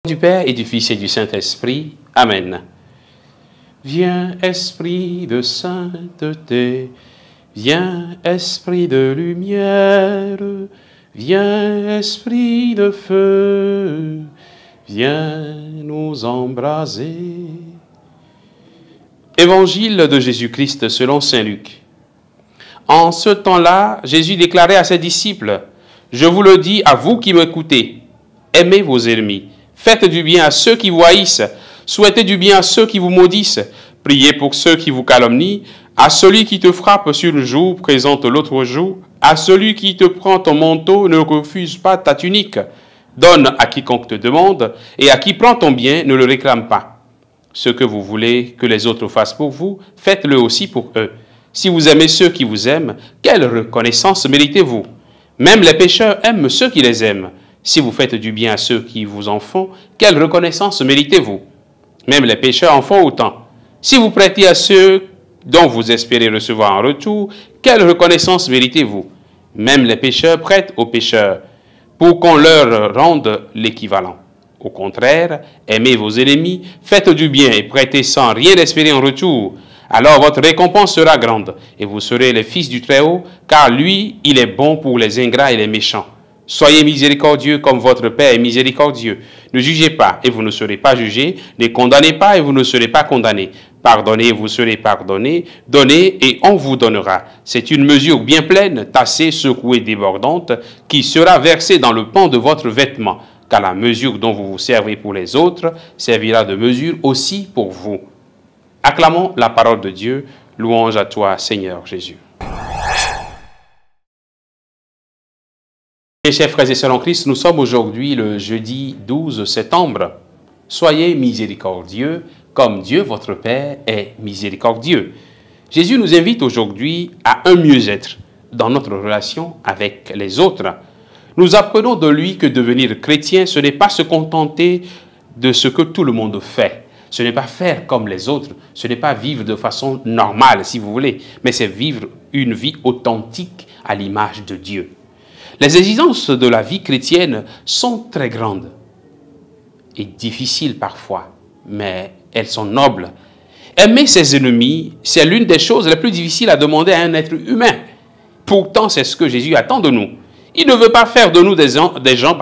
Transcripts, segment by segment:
Du Père et du Fils et du Saint-Esprit. Amen. Viens, Esprit de sainteté, viens, Esprit de lumière, viens, Esprit de feu, viens nous embraser. Évangile de Jésus-Christ selon saint Luc. En ce temps-là, Jésus déclarait à ses disciples, « Je vous le dis à vous qui m'écoutez, aimez vos ennemis, faites du bien à ceux qui vous haïssent, souhaitez du bien à ceux qui vous maudissent, priez pour ceux qui vous calomnient, à celui qui te frappe sur le jour, présente l'autre jour, à celui qui te prend ton manteau, ne refuse pas ta tunique, donne à quiconque te demande, et à qui prend ton bien, ne le réclame pas. Ce que vous voulez que les autres fassent pour vous, faites-le aussi pour eux. Si vous aimez ceux qui vous aiment, quelle reconnaissance méritez-vous? Même les pécheurs aiment ceux qui les aiment. Si vous faites du bien à ceux qui vous en font, quelle reconnaissance méritez-vous? Même les pécheurs en font autant. Si vous prêtez à ceux dont vous espérez recevoir en retour, quelle reconnaissance méritez-vous? Même les pécheurs prêtent aux pécheurs, pour qu'on leur rende l'équivalent. Au contraire, aimez vos ennemis, faites du bien et prêtez sans rien espérer en retour. Alors votre récompense sera grande, et vous serez les fils du Très-Haut, car lui, il est bon pour les ingrats et les méchants. Soyez miséricordieux comme votre Père est miséricordieux. Ne jugez pas, et vous ne serez pas jugés. Ne condamnez pas, et vous ne serez pas condamnés. Pardonnez, et vous serez pardonnés. Donnez, et on vous donnera. C'est une mesure bien pleine, tassée, secouée, débordante, qui sera versée dans le pan de votre vêtement. Car la mesure dont vous vous servez pour les autres servira de mesure aussi pour vous. Acclamons la parole de Dieu. Louange à toi, Seigneur Jésus. Mes chers frères et sœurs en Christ, nous sommes aujourd'hui le jeudi 12 septembre. Soyez miséricordieux comme Dieu, votre Père, est miséricordieux. Jésus nous invite aujourd'hui à un mieux-être dans notre relation avec les autres. Nous apprenons de lui que devenir chrétien, ce n'est pas se contenter de ce que tout le monde fait. Ce n'est pas faire comme les autres, ce n'est pas vivre de façon normale, si vous voulez, mais c'est vivre une vie authentique à l'image de Dieu. Les exigences de la vie chrétienne sont très grandes et difficiles parfois, mais elles sont nobles. Aimer ses ennemis, c'est l'une des choses les plus difficiles à demander à un être humain. Pourtant, c'est ce que Jésus attend de nous. Il ne veut pas faire de nous des gens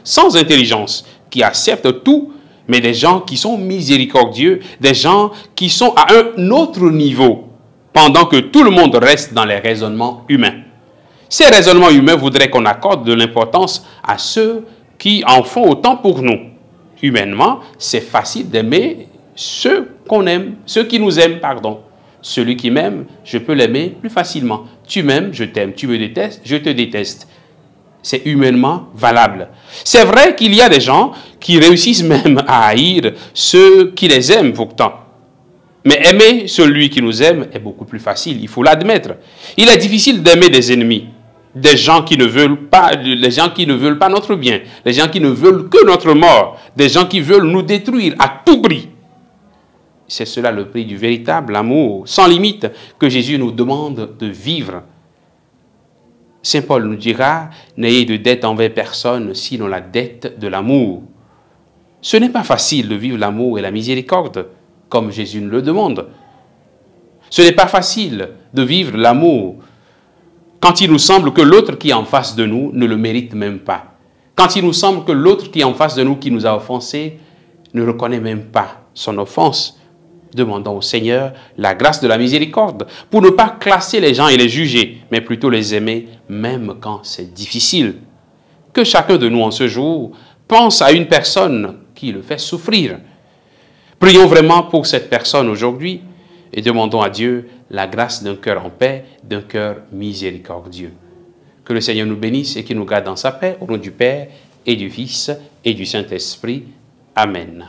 sans intelligence, qui acceptent tout, mais des gens qui sont miséricordieux, des gens qui sont à un autre niveau, pendant que tout le monde reste dans les raisonnements humains. Ces raisonnements humains voudraient qu'on accorde de l'importance à ceux qui en font autant pour nous. Humainement, c'est facile d'aimer ceux qu'on aime, ceux qui nous aiment, pardon. Celui qui m'aime, je peux l'aimer plus facilement. Tu m'aimes, je t'aime. Tu me détestes, je te déteste. C'est humainement valable. C'est vrai qu'il y a des gens qui réussissent même à haïr ceux qui les aiment pourtant. Mais aimer celui qui nous aime est beaucoup plus facile, il faut l'admettre. Il est difficile d'aimer des ennemis, des gens qui ne veulent pas, les gens qui ne veulent pas notre bien, les gens qui ne veulent que notre mort, des gens qui veulent nous détruire à tout prix. C'est cela le prix du véritable amour, sans limite, que Jésus nous demande de vivre. Saint Paul nous dira, n'ayez de dette envers personne, sinon la dette de l'amour. Ce n'est pas facile de vivre l'amour et la miséricorde, comme Jésus nous le demande. Ce n'est pas facile de vivre l'amour quand il nous semble que l'autre qui est en face de nous ne le mérite même pas. Quand il nous semble que l'autre qui est en face de nous, qui nous a offensés, ne reconnaît même pas son offense. Demandons au Seigneur la grâce de la miséricorde pour ne pas classer les gens et les juger, mais plutôt les aimer, même quand c'est difficile. Que chacun de nous en ce jour pense à une personne qui le fait souffrir. Prions vraiment pour cette personne aujourd'hui et demandons à Dieu la grâce d'un cœur en paix, d'un cœur miséricordieux. Que le Seigneur nous bénisse et qu'il nous garde dans sa paix, au nom du Père et du Fils et du Saint-Esprit. Amen.